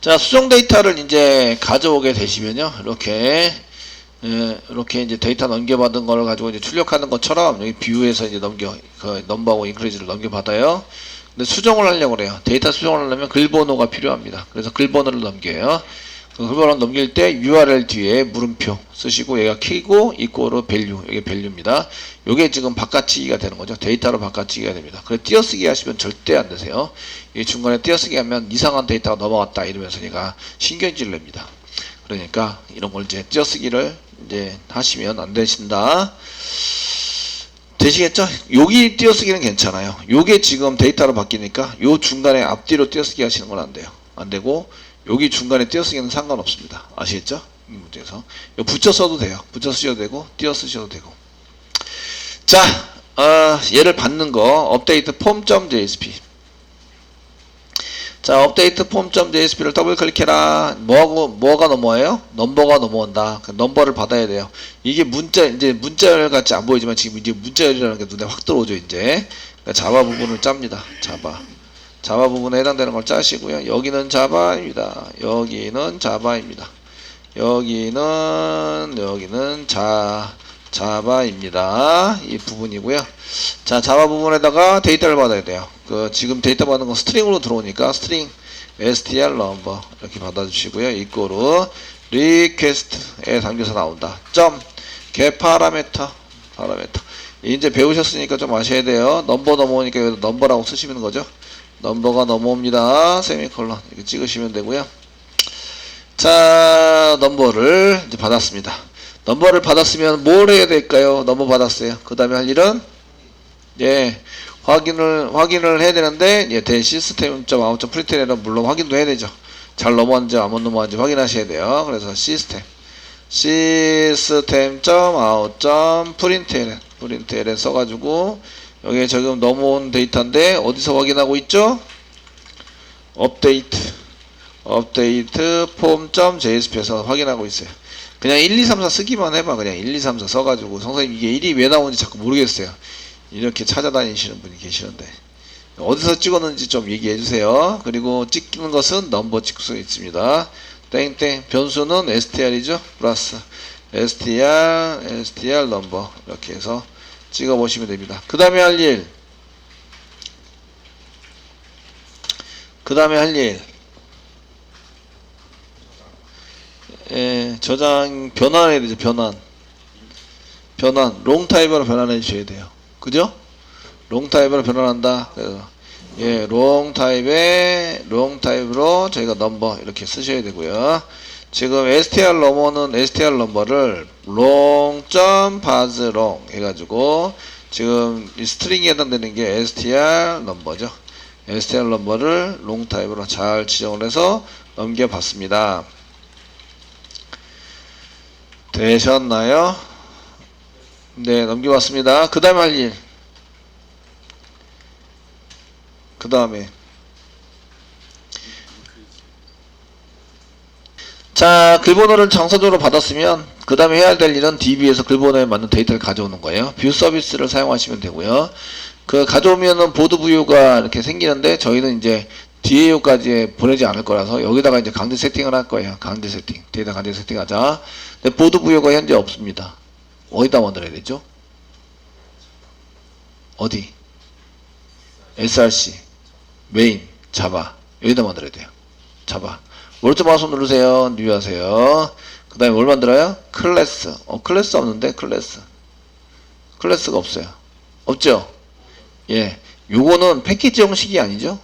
자, 수정 데이터를 이제 가져오게 되시면요. 이렇게 이제 데이터 넘겨받은 걸 가지고 이제 출력하는 것처럼 여기 뷰에서 이제 그 넘버하고 인크리즈를 넘겨받아요. 근데 수정을 하려고 그래요. 데이터 수정을 하려면 글번호가 필요합니다. 그래서 글번호를 넘겨요. 그 글번호를 넘길 때 URL 뒤에 물음표 쓰시고 얘가 키고 이꼬르 밸류, 이게 밸류입니다. 요게 지금 바깥치기가 되는 거죠. 데이터로 바깥치기가 됩니다. 그래 띄어쓰기 하시면 절대 안 되세요. 이 중간에 띄어쓰기 하면 이상한 데이터가 넘어갔다 이러면서 얘가 신경질을 냅니다. 그러니까 이런 걸 이제 띄어쓰기를 이제 하시면 안 되신다. 되시겠죠? 여기 띄어쓰기는 괜찮아요. 요게 지금 데이터로 바뀌니까 요 중간에 앞뒤로 띄어쓰기 하시는 건 안 돼요. 안 되고 여기 중간에 띄어쓰기는 상관없습니다. 아시겠죠? 이 문제에서 붙여 써도 돼요. 붙여 쓰셔도 되고 띄어 쓰셔도 되고. 자, 얘를 받는 거 업데이트 폼.jsp. 자, 업데이트 폼.jsp를 더블 클릭해라. 뭐가 넘어와요? 넘버가 넘어온다. 그 넘버를 받아야 돼요. 이게 이제 문자열 같이 안 보이지만 지금 이제 문자열이라는 게 눈에 확 들어오죠, 이제. 그러니까 자바 부분을 짭니다. 자바 부분에 해당되는 걸 짜시고요. 여기는 자바입니다. 여기는 자바입니다. 여기는 자바입니다. 이 부분이고요. 자, 자바 부분에다가 데이터를 받아야 돼요. 지금 데이터 받는 건 스트링으로 들어오니까 스트링 str number 이렇게 받아주시고요. 이거로 request에 담겨서 나온다. 점 get 파라메터. 이제 배우셨으니까 좀 아셔야 돼요. 넘버 넘어오니까 여기다 넘버라고 쓰시는 거죠. 넘버가 넘어옵니다. 세미콜론 이렇게 찍으시면 되고요. 자, 넘버를 이제 받았습니다. 넘버를 받았으면 뭘 해야 될까요? 넘버 받았어요. 그 다음에 할 일은 확인을 해야 되는데 시스템.out.println은 물론 확인도 해야 되죠. 잘 넘어왔는지 안 넘어왔는지 확인하셔야 돼요. 그래서 시스템.out.println 써가지고 여기에 지금 넘어온 데이터인데 어디서 확인하고 있죠? 업데이트 폼.jsp에서 확인하고 있어요. 그냥 1, 2, 3, 4 쓰기만 해봐. 그냥 1, 2, 3, 4 써가지고 선생님 이게 1이 왜 나오는지 자꾸 모르겠어요. 이렇게 찾아다니시는 분이 계시는데 어디서 찍었는지 좀 얘기해 주세요. 그리고 찍는 것은 넘버 찍을 수 있습니다. 땡땡 변수는 str이죠. 플러스 str 넘버 이렇게 해서 찍어 보시면 됩니다. 그 다음에 할 일 저장 변환해야 되죠. 변환 롱타입으로 변환해 주셔야 돼요. 그죠? 롱타입으로 변환한다. 그래서 롱타입으로 저희가 넘버 이렇게 쓰셔야 되고요. 지금 str 넘버를 long.parseLong 해가지고 지금 이 스트링에 해당되는 게 str 넘버죠. str 넘버를 롱타입으로 잘 지정을 해서 넘겨봤습니다. 되셨나요? 네, 넘겨봤습니다. 그 다음에 할 일. 그 다음에 자, 글번호를 정서적으로 받았으면 그 다음에 해야 될 일은 DB에서 글번호에 맞는 데이터를 가져오는 거예요. 뷰 서비스를 사용하시면 되고요. 가져오면은 보드 부유가 이렇게 생기는데 저희는 이제 DAU까지 보내지 않을 거라서 여기다가 이제 강제 세팅을 할 거예요. 데이터 강제 세팅하자. 근데 보드 부유가 현재 없습니다. 어디다 만들어야 되죠? 어디? src 메인 자바 여기다 만들어야 돼요. 자바 오른쪽 마우스 누르세요. 뉴 하세요. 그 다음에 뭘 만들어요? 클래스. 클래스 없는데 클래스가 없어요. 없죠? 예, 요거는 패키지 형식이 아니죠?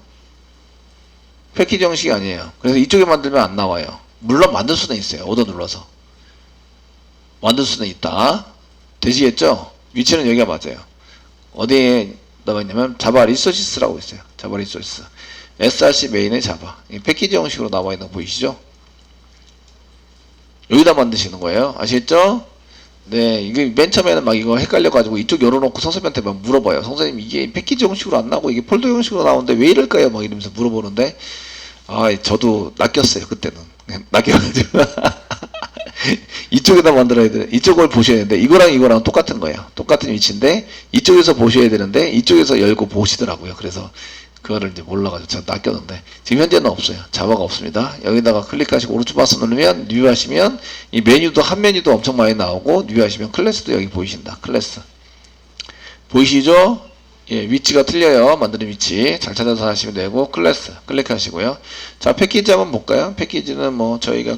패키지 형식이 아니에요. 그래서 이쪽에 만들면 안 나와요. 물론 만들 수는 있어요. 오더 눌러서 만들 수는 있다. 되시겠죠? 위치는 여기가 맞아요. 어디에 나와 있냐면 자바 리소시스라고 있어요. 자바 리소시스 src 메인의 자바 패키지 형식으로 나와 있는 거 보이시죠? 여기다 만드시는 거예요. 아시겠죠? 네, 이게 맨 처음에는 막 이거 헷갈려가지고 이쪽 열어놓고 선생님한테 막 물어봐요. 선생님 이게 패키지 형식으로 안 나오고 이게 폴더 형식으로 나오는데 왜 이럴까요? 막 이러면서 물어보는데 저도 낚였어요. 그때는 낚여가지고 이쪽에다 만들어야 돼. 이쪽을 보셔야 되는데 이거랑 똑같은 거예요. 똑같은 위치인데 이쪽에서 보셔야 되는데 이쪽에서 열고 보시더라고요. 그래서 그거를 이제 몰라가지고 제가 낚였는데 지금 현재는 없어요. 자바가 없습니다. 여기다가 클릭하시고 오른쪽 마우스 누르면 뉴 하시면 이 메뉴도 한 메뉴도 엄청 많이 나오고 뉴 하시면 클래스도 여기 보이신다. 클래스 보이시죠? 예, 위치가 틀려요. 만드는 위치 잘 찾아서 하시면 되고 클래스 클릭하시고요. 자, 패키지 한번 볼까요? 패키지는 뭐 저희가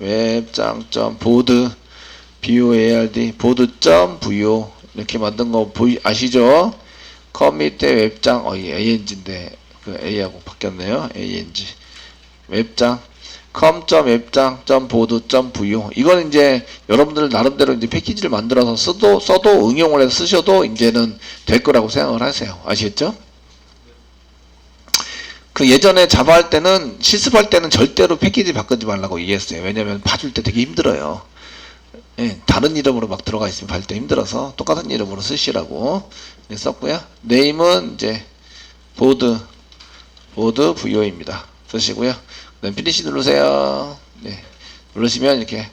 웹장.board board board.vo 이렇게 만든 거 아시죠? 컴 밑에 웹장 이 ang인데 그 a하고 바뀌었네요. ang 웹장 com.웹장.board.vo 이건 이제 여러분들 나름대로 이제 패키지를 만들어서 써도 응용을 해서 쓰셔도 이제는 될 거라고 생각을 하세요. 아시겠죠? 그 예전에 자바 할 때는 실습할 때는 절대로 패키지 바꾸지 말라고 얘기했어요. 왜냐면 봐줄 때 되게 힘들어요. 예, 다른 이름으로 막 들어가 있으면 발 때 힘들어서 똑같은 이름으로 쓰시라고 썼고요. 네임은 이제 보드 vo입니다. 쓰시고요. 그다음 피니시 누르세요. 네, 누르시면 이렇게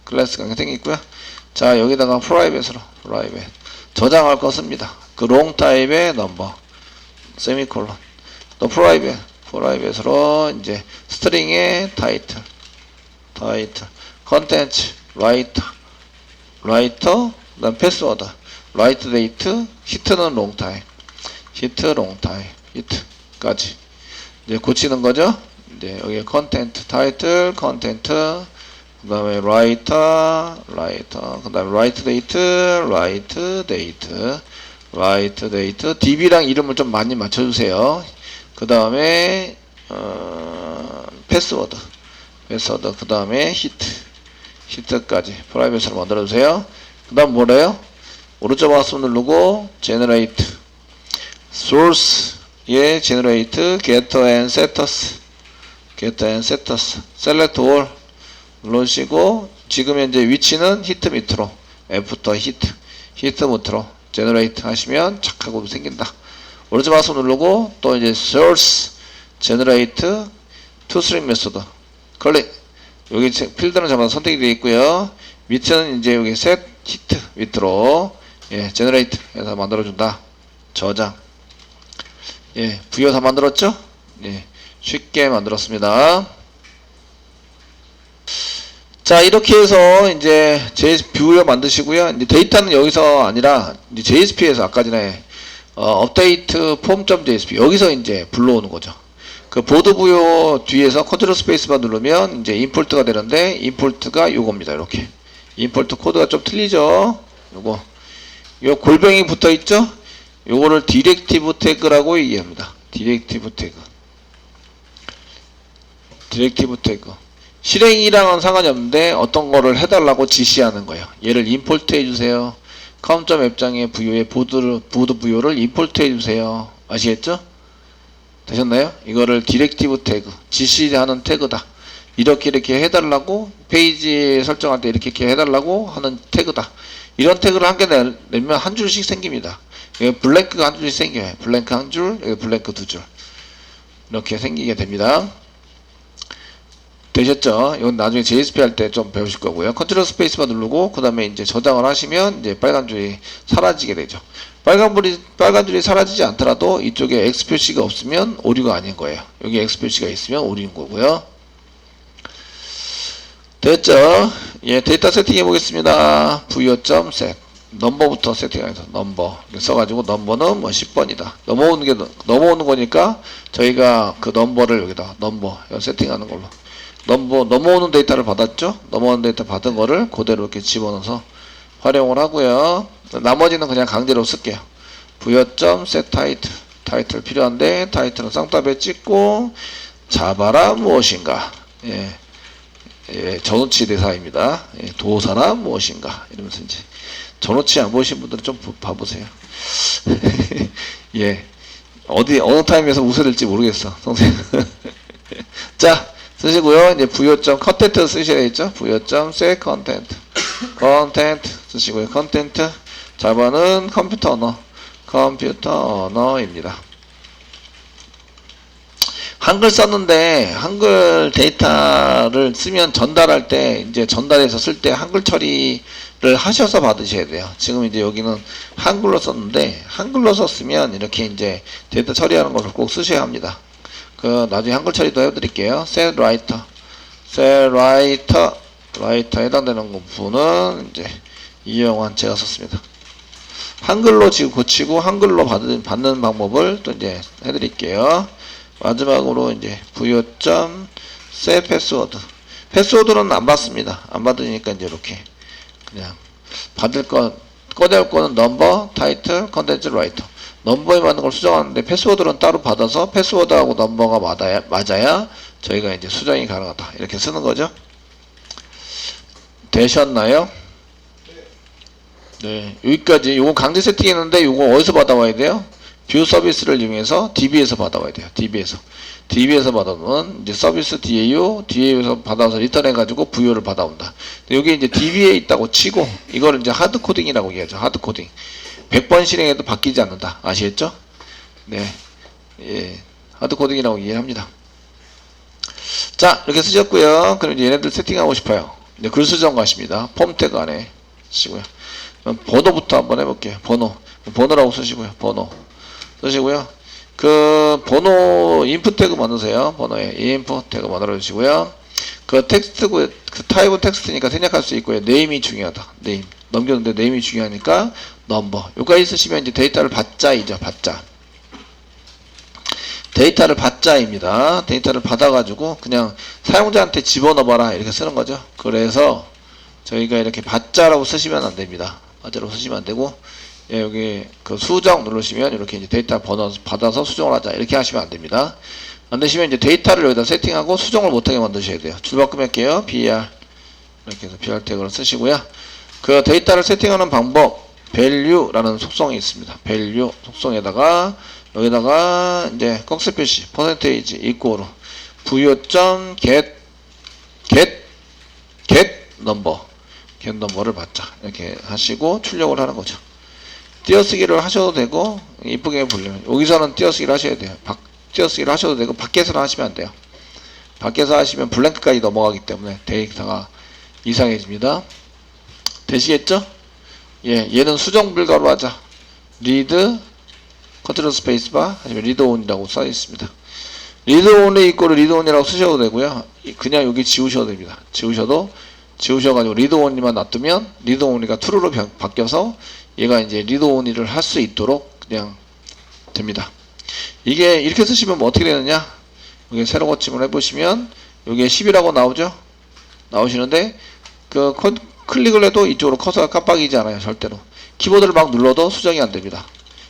클래스가 생기고요. 자, 여기다가 프라이빗으로 저장할 거 씁니다. 그 롱 타입의 넘버 세미콜론 또 프라이빗으로 이제 스트링의 타이틀 컨텐츠 라이터 그다음 패스워드 라이트 데이트 히트는 롱타임 히트까지 이제 고치는 거죠. 이제 여기 컨텐트 타이틀 컨텐트 그 다음에 라이터 그 다음에 라이트 데이트 db랑 이름을 좀 많이 맞춰주세요. 그 다음에 패스워드 그 다음에 히트까지 프라이빗으로 만들어주세요. 그 다음 뭐래요? 오른쪽 마우스 누르고 generate source에 generate getter and setters select all 누르시고 지금 현재 위치는 히트 밑으로 애프터 히트 밑으로 generate 하시면 착 하고 생긴다. 오른쪽 마우스 누르고 또 이제 source generate to string method 클릭 여기 필드는 전부 선택이 되어 있고요. 밑에는 이제 여기 set 히트 밑으로 예, generate 해서 만들어준다. 저장 예, 부여 다 만들었죠? 예, 쉽게 만들었습니다. 자, 이렇게 해서 이제 부여 만드시고요. 이제 데이터는 여기서 아니라 이제 JSP에서 아까 전에 업데이트 폼.jsp 여기서 이제 불러오는 거죠. 그 보드 부여 뒤에서 컨트롤 스페이스바 누르면 이제 임포트가 되는데 임포트가 요겁니다. 이렇게 임포트 코드가 좀 틀리죠. 요 골뱅이 붙어 있죠. 요거를 디렉티브 태그라고 얘기합니다. 디렉티브 태그 실행이랑은 상관이 없는데 어떤 거를 해달라고 지시하는 거예요. 얘를 임포트 해주세요. com.웹장의 부여의 보드 부여를 임포트 해주세요. 아시겠죠? 되셨나요? 이거를 디렉티브 태그 지시하는 태그다. 이렇게 해달라고 페이지 설정할 때 이렇게 해달라고 하는 태그다. 이런 태그를 한 개 내면 한 줄씩 생깁니다. 블랭크가 한 줄씩 생겨요. 블랭크 한 줄, 블랭크 두 줄. 이렇게 생기게 됩니다. 되셨죠? 이건 나중에 JSP 할 때 좀 배우실 거고요. 컨트롤 스페이스바 누르고 그 다음에 이제 저장을 하시면 이제 빨간 줄이 사라지게 되죠. 빨간 줄이 사라지지 않더라도 이쪽에 X 표시가 없으면 오류가 아닌 거예요. 여기 X 표시가 있으면 오류인 거고요. 됐죠? 예, 데이터 세팅해 보겠습니다. 부여.set 넘버부터 세팅해서 넘버 써가지고 넘버는 뭐 10번이다. 넘어오는 거니까 저희가 그 넘버를 여기다 넘버 세팅하는 걸로 넘어오는 데이터를 받았죠? 넘어오는 데이터 받은 거를 그대로 이렇게 집어넣어서 활용을 하고요. 나머지는 그냥 강제로 쓸게요. 부여.set 타이틀 필요한데 타이틀은 쌍따블에 찍고 자바라 무엇인가 예, 전우치 대사입니다. 예, 도사라 무엇인가 이러면서 이제 전우치 안 보신 분들은 좀 봐보세요. 예, 어느 타임에서 웃어야 될지 모르겠어, 선생님. 자, 쓰시고요. 이제 부여.컨텐트 쓰셔야겠죠. 부여.set 컨텐트 쓰시고요. 컨텐트 자바는 컴퓨터 언어입니다. 한글 썼는데 한글 데이터를 쓰면 전달할 때 이제 전달해서 쓸 때 한글 처리를 하셔서 받으셔야 돼요. 지금 이제 여기는 한글로 썼는데 한글로 썼으면 이렇게 이제 데이터 처리하는 걸 꼭 쓰셔야 합니다. 그 나중에 한글 처리도 해드릴게요. set writer 해당되는 부분은 이제 이영환 제가 썼습니다. 한글로 지금 고치고 한글로 받는 방법을 또 이제 해드릴게요. 마지막으로 이제 부여점 set 패스워드. 패스워드는 안 받습니다. 안 받으니까 이제 이렇게 그냥 받을 거 꺼낼 거는 넘버, 타이틀, 컨텐츠, 라이터. 넘버에 맞는 걸 수정하는데 패스워드는 따로 받아서 패스워드하고 넘버가 맞아야 저희가 이제 수정이 가능하다. 이렇게 쓰는 거죠. 되셨나요? 네, 여기까지. 요거 강제 세팅했는데 요거 어디서 받아와야 돼요? 뷰 서비스를 이용해서 DB에서 받아와야 돼요. DB에서 받아오면 이제 서비스 DAU에서 받아와서 리턴해가지고 VO를 받아온다. 여기 이제 DB에 있다고 치고 이거를 이제 하드 코딩이라고 얘기하죠. 하드 코딩. 100번 실행해도 바뀌지 않는다. 아시겠죠? 네, 예, 하드 코딩이라고 이해합니다. 자, 이렇게 쓰셨고요. 그럼 이제 얘네들 세팅하고 싶어요. 이제 글 수정 가십니다. 폼 태그 안에 쓰시고요. 번호부터 한번 해볼게요. 번호라고 쓰시고요. 번호 쓰시고요. 그 번호 인풋 태그 만드세요. 번호에 인풋 태그 만들어 주시고요. 그 텍스트 그 타입은 텍스트니까 생략할 수 있고요. 네임이 중요하다. 네임 넘겼는데 네임이 중요하니까 넘버. 여기까지 쓰시면 이제 데이터를 받자이죠. 받자. 데이터를 받자입니다. 데이터를 받아가지고 그냥 사용자한테 집어넣어봐라 이렇게 쓰는 거죠. 그래서 저희가 이렇게 받자라고 쓰시면 안 됩니다. 받자라고 쓰시면 안 되고, 예, 여기 그 수정 누르시면 이렇게 이제 데이터 받아서 수정을 하자 이렇게 하시면 안 됩니다. 안 되시면 이제 데이터를 여기다 세팅하고 수정을 못하게 만드셔야 돼요. 줄바꿈 할게요. BR 이렇게 해서 BR 태그를 쓰시고요. 그 데이터를 세팅하는 방법 value라는 속성이 있습니다. value 속성에다가 여기다가 이제 꺽쇠 표시 퍼센테이지 이꼬로 부여점 get 넘버를 받자 이렇게 하시고 출력을 하는 거죠. 띄어쓰기를 하셔도 되고 이쁘게 보려면 여기서는 띄어쓰기를 하셔야 돼요. 띄어쓰기를 하셔도 되고 밖에서는 하시면 안 돼요. 밖에서 하시면 블랭크까지 넘어가기 때문에 데이터가 이상해집니다. 되시겠죠? 예, 얘는 수정 불가로 하자. 리드 컨트롤 스페이스바 아니면 리드 온이라고 써 있습니다. 리드 온이 있고 리드 온이라고 쓰셔도 되고요. 그냥 여기 지우셔도 됩니다. 지우셔가지고 리드 온이만 놔두면 리드 온이가 true로 바뀌어서 얘가 이제 리드 온이를 할 수 있도록 그냥 됩니다. 이게 이렇게 쓰시면 뭐 어떻게 되느냐? 여기 새로 고침을 해보시면 여기에 10이라고 나오죠? 나오시는데 그 클릭을 해도 이쪽으로 커서가 깜빡이지 않아요. 절대로. 키보드를 막 눌러도 수정이 안 됩니다.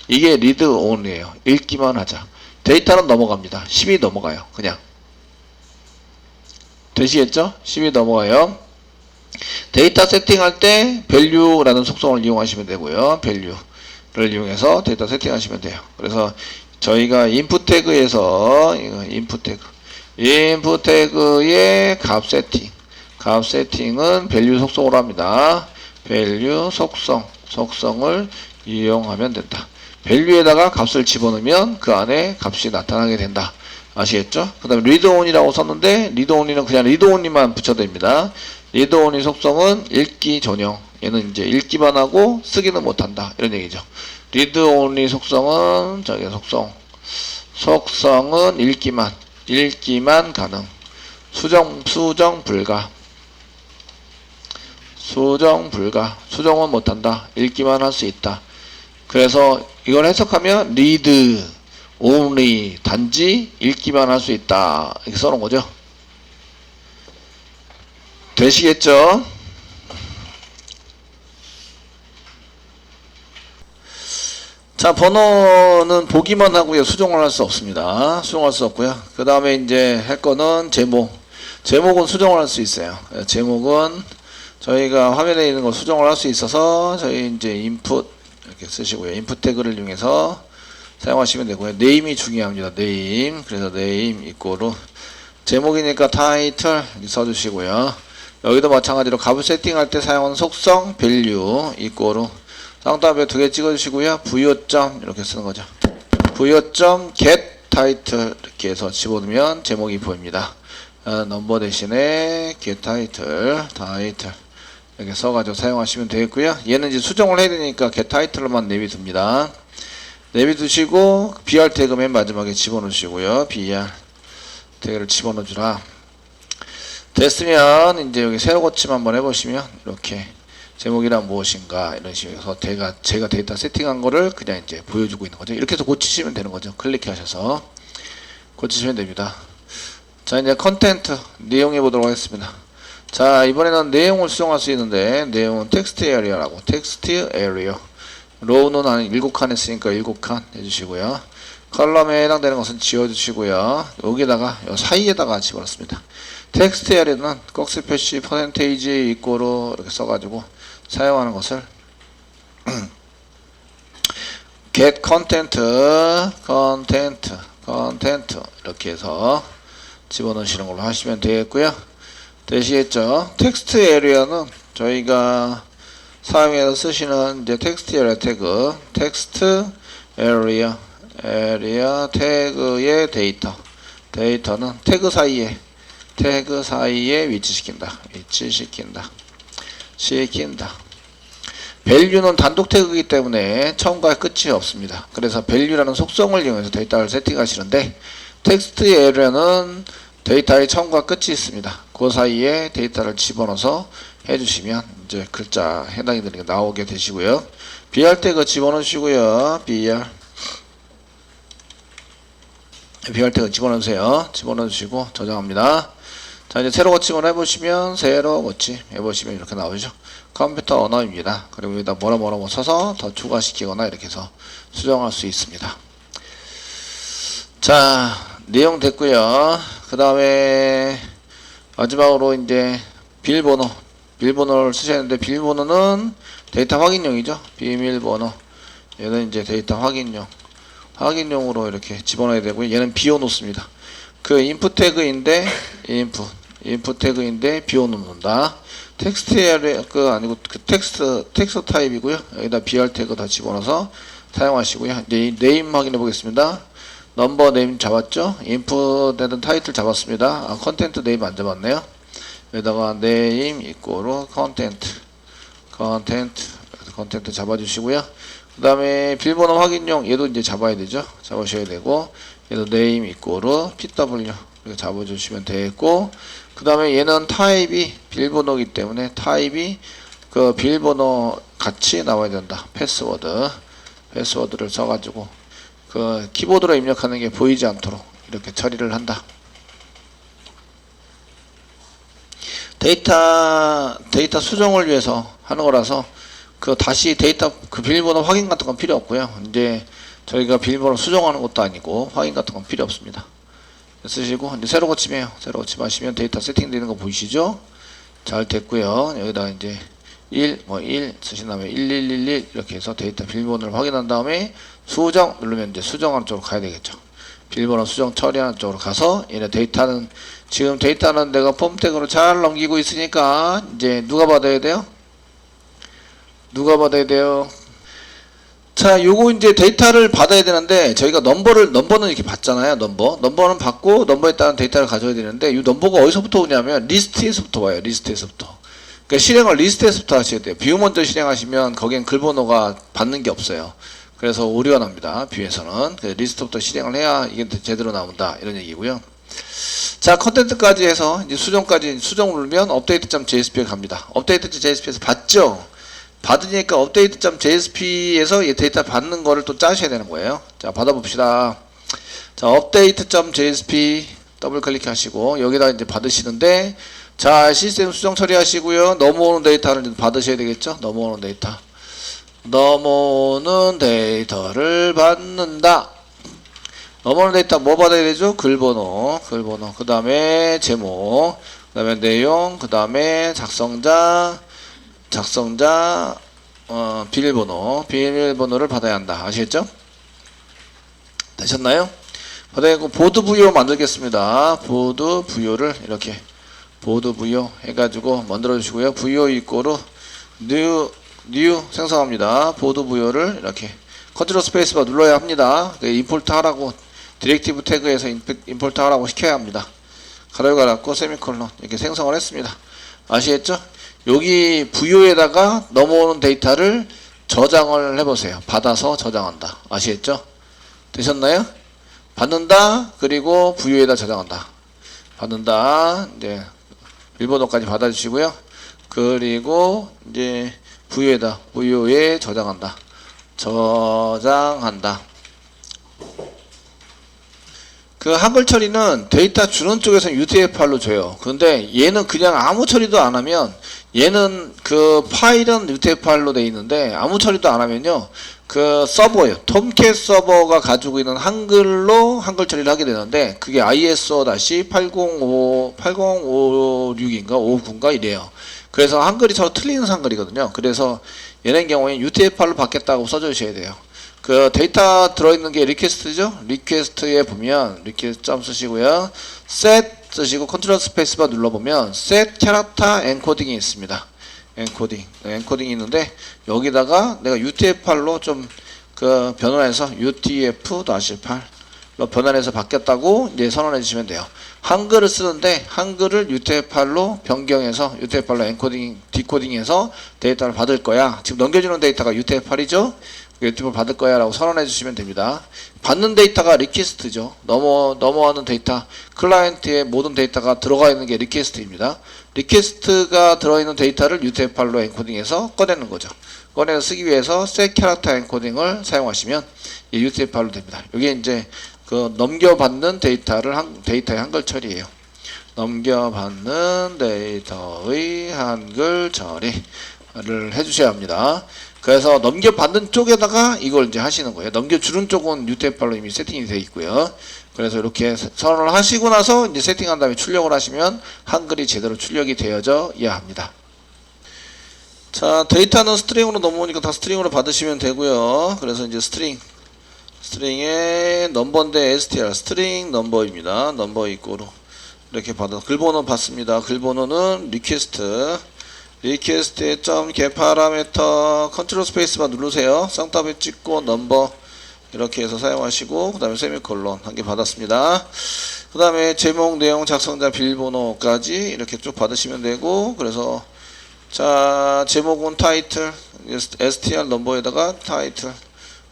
이게 read only예요. 읽기만 하자. 데이터는 넘어갑니다. 10이 넘어가요. 그냥. 되시겠죠? 10이 넘어가요. 데이터 세팅할 때 value라는 속성을 이용하시면 되고요. value를 이용해서 데이터 세팅하시면 돼요. 그래서 저희가 input 태그에서 input 태그의 값 세팅은 value 속성으로 합니다. value 속성을 이용하면 된다. value에다가 값을 집어넣으면 그 안에 값이 나타나게 된다. 아시겠죠? 그 다음에 read only라고 썼는데 read only는 그냥 read only만 붙여도 됩니다. read only 속성은 읽기 전용. 얘는 이제 읽기만 하고 쓰기는 못한다. 이런 얘기죠. read only 속성은 속성은 읽기만 가능. 수정 불가. 수정은 못한다. 읽기만 할 수 있다. 그래서 이걸 해석하면 read only 단지 읽기만 할 수 있다. 이렇게 써놓은 거죠. 되시겠죠? 자, 번호는 보기만 하고요. 수정을 할 수 없습니다. 수정할 수 없고요. 그 다음에 이제 할 거는 제목은 수정을 할 수 있어요. 제목은 저희가 화면에 있는 걸 수정을 할 수 있어서 저희 이제 input 이렇게 쓰시고요. input 태그를 이용해서 사용하시면 되고요. 네임이 중요합니다. 네임. 그래서 네임 이꼬로 제목이니까 타이틀 써주시고요. 여기도 마찬가지로 값을 세팅할 때 사용하는 속성 value 이꼬로 쌍따옴표 2개 찍어주시고요. 부여점 이렇게 쓰는 거죠. 부여점 get title 이렇게 해서 집어넣으면 제목이 보입니다. 넘버 대신에 get title 이렇게 써가지고 사용하시면 되겠고요. 얘는 이제 수정을 해야 되니까 get title만 내비둡니다. 내비두시고 br 태그 맨 마지막에 집어넣으시고요. br 태그를 집어넣어주라. 됐으면 이제 여기 새로 고침 한번 해보시면 이렇게 제목이란 무엇인가 이런 식으로 해서 제가 데이터 세팅한 거를 그냥 이제 보여주고 있는 거죠. 이렇게 해서 고치시면 되는 거죠. 클릭하셔서 고치시면 됩니다. 자, 이제 컨텐트 내용 해보도록 하겠습니다. 자, 이번에는 내용을 수정할 수 있는데 내용은 텍스트 에리어라고 텍스트 에리어 로우는 한 7칸 했으니까 7칸 해주시고요. 컬럼에 해당되는 것은 지워주시고요. 여기다가 요 사이에다가 집어넣습니다. 텍스트 에리어는 꺽쇠 표시 퍼센테이지 이꼬로 이렇게 써가지고 사용하는 것을 get content 이렇게 해서 집어넣으시는 걸로 하시면 되겠고요. 되시겠죠? 텍스트 에리어는 저희가 사용해서 쓰시는 이제 텍스트 에리어 태그, 텍스트 에리어 태그의 데이터는 태그 사이에 위치시킨다. value는 단독 태그이기 때문에 처음과 끝이 없습니다. 그래서 value라는 속성을 이용해서 데이터를 세팅하시는데 텍스트 에리어는 데이터의 처음과 끝이 있습니다. 그 사이에 데이터를 집어넣어서 해주시면 이제 글자 해당이 되는 게 나오게 되시고요. br 태그 집어넣으시고요. br 태그 집어넣으세요. 집어넣으시고 저장합니다. 자, 이제 새로 고침을 해보시면 이렇게 나오죠. 컴퓨터 언어입니다. 그리고 여기다 뭐뭐 써서 더 추가시키거나 이렇게 해서 수정할 수 있습니다. 자, 내용 됐고요. 그 다음에 마지막으로 이제 비밀번호를 쓰셔야 하는데 비밀번호는 데이터 확인용이죠. 비밀번호 얘는 이제 데이터 확인용으로 이렇게 집어넣어야 되고요. 얘는 비워놓습니다. 그 인풋 태그인데 비워놓는다. 텍스트 아니고 그 텍스트 타입이고요. 여기다 br 태그 다 집어넣어서 사용하시고요. 이제 네임 확인해 보겠습니다. 넘버 네임 잡았죠? 인풋에는 타이틀 잡았습니다. 컨텐트 네임 안 잡았네요. 여기다가 네임 이꼬로 컨텐트 잡아주시고요. 그 다음에 비밀번호 확인용 얘도 이제 잡아야 되죠. 잡으셔야 되고 얘도 네임 이꼬로 pw 이렇게 잡아주시면 되겠고 그 다음에 얘는 타입이 비밀번호이기 때문에 타입이 그 비밀번호 같이 나와야 된다. 패스워드를 써가지고 그 키보드로 입력하는 게 보이지 않도록 이렇게 처리를 한다. 데이터 수정을 위해서 하는 거라서 그 다시 데이터 그 비밀번호 확인 같은 건 필요 없고요. 이제 저희가 비밀번호 수정하는 것도 아니고 확인 같은 건 필요 없습니다. 쓰시고 이제 새로 고침해요. 새로 고침하시면 데이터 세팅되는 거 보이시죠? 잘 됐고요. 여기다 이제 1 쓰신 다음에 1111 이렇게 해서 데이터 비밀번호를 확인한 다음에 수정 누르면 이제 수정하는 쪽으로 가야 되겠죠. 비밀번호 수정 처리하는 쪽으로 가서 얘네 지금 데이터는 내가 폼 태그로 잘 넘기고 있으니까 이제 누가 받아야 돼요? 자, 요거 이제 데이터를 받아야 되는데 저희가 넘버는 이렇게 받잖아요. 넘버는 받고 넘버에 따른 데이터를 가져야 되는데 이 넘버가 어디서부터 오냐면 리스트에서부터 와요. 그러니까 실행을 리스트에서부터 하셔야 돼요. 뷰 먼저 실행하시면 거기엔 글번호가 받는 게 없어요. 그래서 오류가 납니다. 뷰에서는 리스트부터 실행을 해야 이게 제대로 나온다 이런 얘기고요. 자, 컨텐트까지 해서 이제 수정 누르면 update.jsp에 갑니다. update.jsp에서 받죠. 받으니까 update.jsp에서 데이터 받는 거를 또 짜셔야 되는 거예요. 자, 받아봅시다. 자, update.jsp 더블 클릭하시고 여기다 이제 받으시는데 자, 시스템 수정 처리하시고요. 넘어오는 데이터를 받으셔야 되겠죠. 넘어오는 데이터를 받는다. 넘어오는 데이터 뭐 받아야 되죠? 글번호. 그 다음에 제목, 그 다음에 내용, 그 다음에 작성자, 비밀번호를 받아야 한다. 아시겠죠? 되셨나요? 받아야 하고 보드 부여 만들겠습니다. 보드 부여를 이렇게 보드 부여 해가지고 만들어 주시고요. 부여 이꼬로 new 생성합니다. 보드 부여를 이렇게 컨트롤 스페이스바 눌러야 합니다. 임포트 하라고 디렉티브 태그에서 임포트 하라고 시켜야 합니다. 가로 닫고 세미콜론 이렇게 생성을 했습니다. 아시겠죠? 여기 부유에다가 넘어오는 데이터를 저장을 해보세요. 받아서 저장한다. 아시겠죠? 되셨나요? 받는다. 그리고 부유에다 저장한다. 받는다. 이제 일본어까지 받아주시고요. 그리고 이제 부유에 저장한다. 저장한다. 그 한글 처리는 데이터 주는 쪽에서 UTF-8로 줘요. 그런데 얘는 그냥 아무 처리도 안 하면, 얘는 그 파일은 UTF-8로 돼 있는데 아무 처리도 안 하면요, 그 서버예요. 톰캣 서버가 가지고 있는 한글로 한글 처리를 하게 되는데, 그게 ISO-805, 8056인가 59인가 이래요. 그래서 한글이 서로 틀리는 한글이거든요. 그래서 얘네 경우에 UTF-8로 받겠다고 써주셔야 돼요. 그 데이터 들어있는 게 리퀘스트죠. 리퀘스트에 보면 리퀘스트 점 쓰시고요. set 쓰시고 컨트롤 스페이스바 눌러보면 set 캐릭터 엔코딩이 있습니다. 엔코딩이 있는데 여기다가 내가 UTF-8로 좀 그 변환해서 UTF-8로 변환해서 바뀌었다고 이제 선언해 주시면 돼요. 한글을 쓰는데 한글을 UTF-8로 변경해서 UTF-8로 엔코딩, 디코딩해서 데이터를 받을 거야. 지금 넘겨주는 데이터가 UTF-8이죠. 유튜브를 받을 거야 라고 선언해 주시면 됩니다. 받는 데이터가 리퀘스트죠. 넘어가는 데이터, 클라이언트의 모든 데이터가 들어가 있는 게 리퀘스트입니다. 리퀘스트가 들어있는 데이터를 UTF-8로 엔코딩해서 꺼내는 거죠. 꺼내서 쓰기 위해서 set character 엔코딩을 사용하시면 UTF-8로 됩니다. 이게 이제 그 넘겨받는 데이터의 한글 처리예요. 넘겨받는 데이터의 한글 처리를 해주셔야 합니다. 그래서 넘겨받는 쪽에다가 이걸 이제 하시는 거예요. 넘겨주는 쪽은 UTF-8로 이미 세팅이 되어 있고요. 그래서 이렇게 선언을 하시고 나서 이제 세팅한 다음에 출력을 하시면 한글이 제대로 출력이 되어져야 합니다. 자, 데이터는 스트링으로 넘어오니까 다 스트링으로 받으시면 되고요. 그래서 이제 스트링의 넘버인데 str, 스트링 넘버입니다. 넘버 이꼬로 이렇게 받아 글번호 받습니다. 글번호는 리퀘스트에 점 get 파라미터 컨트롤 스페이스만 누르세요. 쌍따블 찍고 넘버 이렇게 해서 사용하시고 그 다음에 세미콜론 한 개 받았습니다. 그 다음에 제목, 내용, 작성자, 비밀번호까지 이렇게 쭉 받으시면 되고, 그래서 자 제목은 타이틀, str 넘버에다가 타이틀,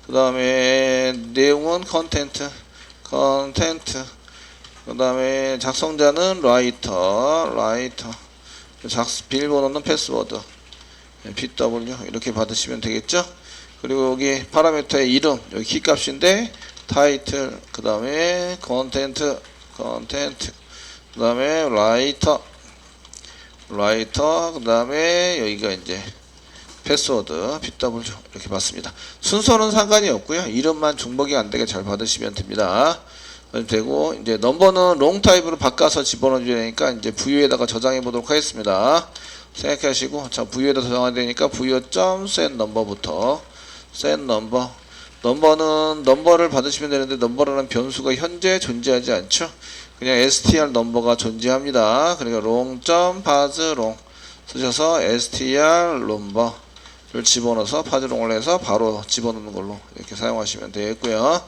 그 다음에 내용은 컨텐트, 그 다음에 작성자는 라이터, 비밀번호는 패스워드, PW 이렇게 받으시면 되겠죠. 그리고 여기 파라미터의 이름, 여기 키값인데 타이틀, 그 다음에 컨텐트, 그 다음에 라이터, 그 다음에 여기가 이제 패스워드, PW 이렇게 받습니다. 순서는 상관이 없고요. 이름만 중복이 안 되게 잘 받으시면 됩니다. 되고, 이제 넘버는 롱 타입으로 바꿔서 집어넣어 줘야 되니까 이제 부유에다가 저장해 보도록 하겠습니다. 생각하시고, 자, 부유에다 저장해야 되니까 부유.set 넘버부터 set 넘버는 넘버를 받으시면 되는데, 넘버라는 변수가 현재 존재하지 않죠. 그냥 str 넘버가 존재합니다. 그러니까 long.parseLong 쓰셔서 str 넘버를 집어넣어서 파즈롱을 해서 바로 집어넣는 걸로 이렇게 사용하시면 되겠고요.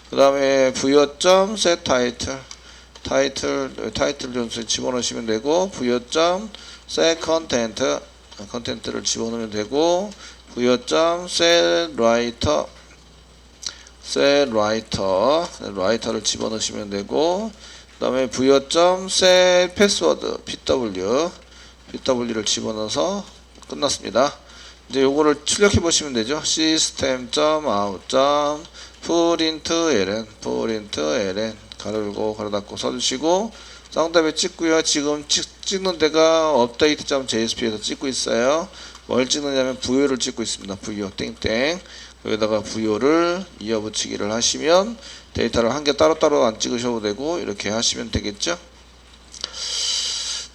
그 다음에 부여.set 타이틀 존수에 집어넣으시면 되고, 부여.set 컨텐트를 집어넣으면 되고, 부여.set 라이터를 집어넣으시면 되고, 그 다음에 부여.set 패스워드 PW를 집어넣어서 끝났습니다. 이제 요거를 출력해 보시면 되죠. system.out.println 가로 닫고 써주시고, 쌍따블 찍고요. 지금 찍는 데가 update.jsp에서 찍고 있어요. 뭘 찍느냐면 부여를 찍고 있습니다. 부여 땡땡. 여기다가 부여를 이어붙이기를 하시면 데이터를 한 개 따로따로 안 찍으셔도 되고 이렇게 하시면 되겠죠.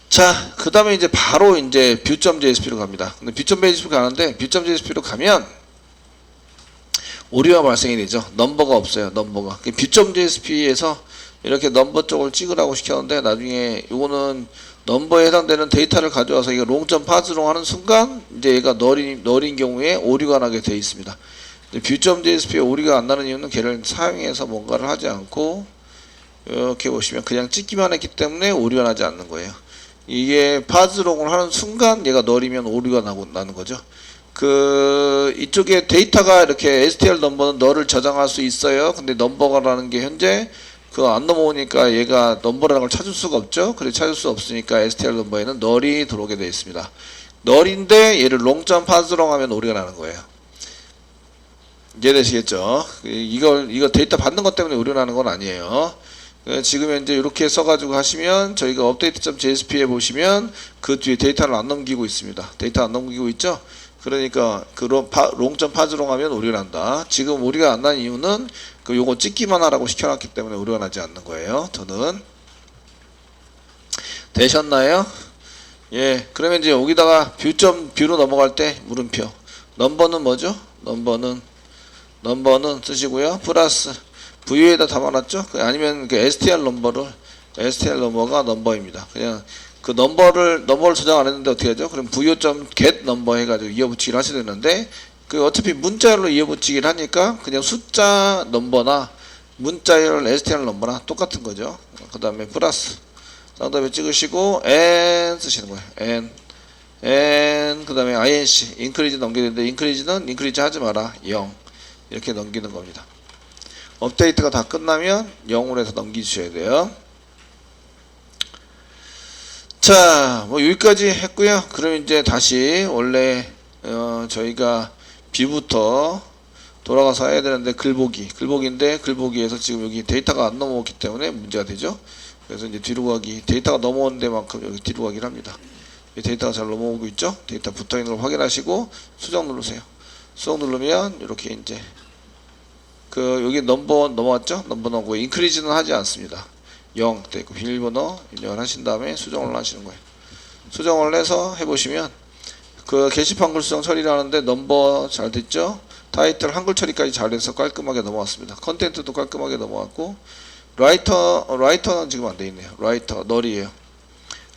자, 그 다음에 이제 바로 이제 view.jsp로 갑니다. 근데 view.jsp 가는데 view.jsp로 가면 오류가 발생이 되죠. 넘버가 없어요. 넘버가. view.jsp에서 이렇게 넘버 쪽을 찍으라고 시켰는데, 나중에 이거는 넘버에 해당되는 데이터를 가져와서 이거 long.parseLong 하는 순간 이제 얘가 널인 경우에 오류가 나게 되어 있습니다. view.jsp에 오류가 안 나는 이유는 걔를 사용해서 뭔가를 하지 않고 이렇게 보시면 그냥 찍기만 했기 때문에 오류가 나지 않는 거예요. 이게 파즈롱을 하는 순간 얘가 널이면 오류가 나는 거죠. 이쪽에 데이터가 이렇게 STL 넘버는 널을 저장할 수 있어요. 근데 넘버가라는 게 현재 그거 안 넘어오니까 얘가 넘버라는 걸 찾을 수가 없죠. 그래 찾을 수 없으니까 STL 넘버에는 널이 들어오게 되어 있습니다. 널인데 얘를 롱점 파즈롱 하면 오류가 나는 거예요. 이해되시겠죠? 이거 데이터 받는 것 때문에 오류 나는 건 아니에요. 지금 현재 이렇게 써가지고 하시면 저희가 update.jsp에 보시면 그 뒤에 데이터를 안 넘기고 있습니다. 데이터 안 넘기고 있죠? 그러니까 그 롱점 파즈롱 하면 오류가 난다. 지금 오류가 안 난 이유는 요거 찍기만 하라고 시켜놨기 때문에 오류가 나지 않는 거예요. 저는 되셨나요? 예, 그러면 이제 여기다가 뷰로 넘어갈 때 물음표. 넘버는 뭐죠? 넘버는 쓰시고요. 플러스 VU에다 담아놨죠? 아니면 STR 넘버가 넘버입니다. 그냥 그 넘버를 저장 안 했는데 어떻게 하죠? 그럼 VU.get 넘버 해가지고 이어붙이기를 하셔야 되는데 어차피 문자열로 이어붙이기를 하니까 그냥 숫자 넘버나 문자열 STR 넘버나 똑같은 거죠. 그 다음에 플러스 쌍따옴에 찍으시고 n 쓰시는 거예요. n 그 다음에 inc 인크리즈 넘겨야 되는데 인크리즈는 인크리즈 하지 마라 0 이렇게 넘기는 겁니다. 업데이트가 다 끝나면 0으로 해서 넘기셔야 돼요. 자, 뭐 여기까지 했고요. 그럼 이제 다시 원래 저희가 뷰부터 돌아가서 해야 되는데 글보기인데 글보기에서 지금 여기 데이터가 안 넘어왔기 때문에 문제가 되죠. 그래서 이제 뒤로 가기 데이터가 넘어오는 데만큼 여기 뒤로 가기를 합니다. 데이터가 잘 넘어오고 있죠. 데이터 붙어있는 걸 확인하시고 수정 누르세요. 수정 누르면 이렇게 이제 여기 넘버 넘어왔죠? 넘버 넘고 인크리즈는 하지 않습니다. 0 되고 비밀번호 입력을 하신 다음에 수정을 하시는 거예요. 수정을 해서 해보시면 게시판 글 수정 처리를 하는데 넘버 잘 됐죠? 타이틀 한글 처리까지 잘해서 깔끔하게 넘어왔습니다. 컨텐츠도 깔끔하게 넘어왔고 라이터는 지금 안 돼 있네요. 라이터 널이에요.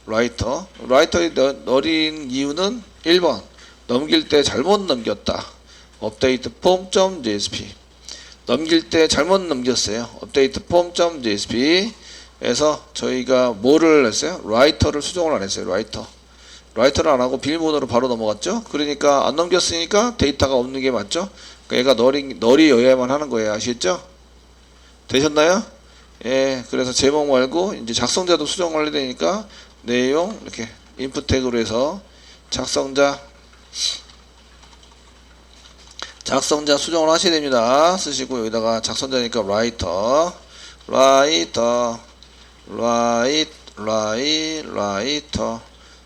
라이터의 널인 이유는 1번 넘길 때 잘못 넘겼다. 업데이트 폼.jsp 넘길 때 잘못 넘겼어요. 업데이트 폼.jsp 에서 저희가 뭐를 했어요? 라이터를 수정을 안 했어요. 라이터를 안 하고 비밀번호로 바로 넘어갔죠. 그러니까 안 넘겼으니까 데이터가 없는 게 맞죠. 그러니까 얘가 널이어야만 하는 거예요. 아시겠죠? 되셨나요? 예, 그래서 제목 말고 이제 작성자도 수정을 해야 되니까 내용 이렇게 인풋 태그로 해서 작성자 수정을 하셔야 됩니다. 쓰시고 여기다가 작성자니까 라이터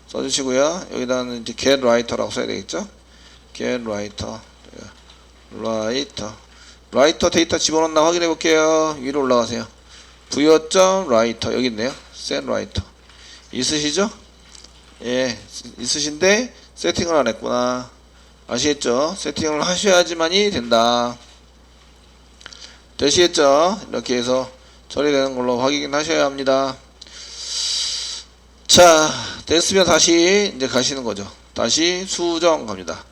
써주시고요. 여기다는 이제 get writer라고 써야 되겠죠. get writer 라이터 데이터 집어넣나 확인해 볼게요. 위로 올라가세요. 부여.writer 여기 있네요. set writer 있으시죠? 예, 있으신데 세팅을 안 했구나. 아시겠죠? 세팅을 하셔야지만이 된다. 되시겠죠? 이렇게 해서 처리되는 걸로 확인하셔야 합니다. 자, 됐으면 다시 이제 가시는 거죠. 다시 수정 갑니다.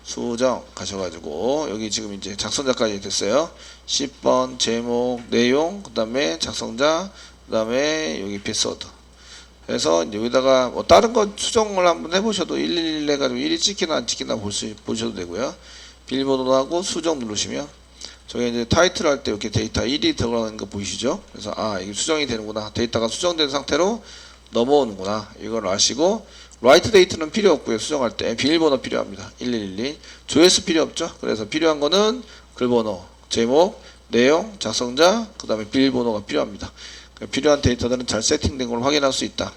수정 가셔가지고 여기 지금 이제 작성자까지 됐어요. 10번 제목 내용 그 다음에 작성자 그 다음에 여기 에피소드 그래서 이제 여기다가 뭐 다른 거 수정을 한번 해보셔도 111 해가지고 1이 찍히나 안 찍히나 보셔도 되고요. 비밀번호 하고 수정 누르시면 저희 이제 타이틀 할 때 이렇게 데이터 1이 들어가는 거 보이시죠? 그래서 이게 수정이 되는구나. 데이터가 수정된 상태로 넘어오는구나. 이걸 아시고 라이트 데이터는 필요 없고요. 수정할 때 비밀번호 필요합니다. 1112 조회수 필요 없죠? 그래서 필요한 거는 글번호, 제목, 내용, 작성자, 그 다음에 비밀번호가 필요합니다. 필요한 데이터들은 잘 세팅된 걸 확인할 수 있다.